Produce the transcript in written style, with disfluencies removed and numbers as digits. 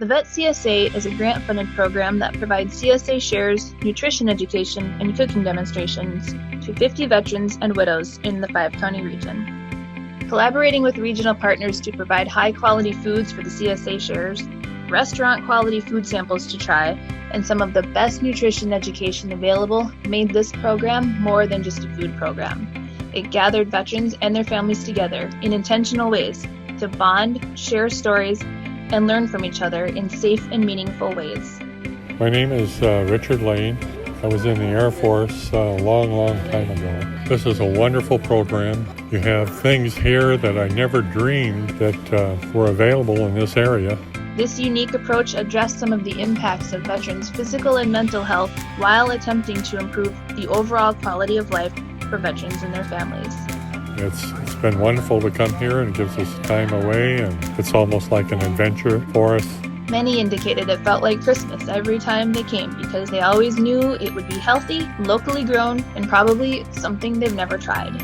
The VetCSA is a grant-funded program that provides CSA shares, nutrition education, and cooking demonstrations to 50 veterans and widows in the 5-county region. Collaborating with regional partners to provide high-quality foods for the CSA shares, restaurant-quality food samples to try, and some of the best nutrition education available made this program more than just a food program. It gathered veterans and their families together in intentional ways to bond, share stories, and learn from each other in safe and meaningful ways. My name is Richard Lane. I was in the Air Force a long time ago. This is a wonderful program. You have things here that I never dreamed that were available in this area. This unique approach addressed some of the impacts of veterans' physical and mental health while attempting to improve the overall quality of life for veterans and their families. It's been wonderful to come here, and it gives us time away, and it's almost like an adventure for us. Many indicated it felt like Christmas every time they came because they always knew it would be healthy, locally grown, and probably something they've never tried.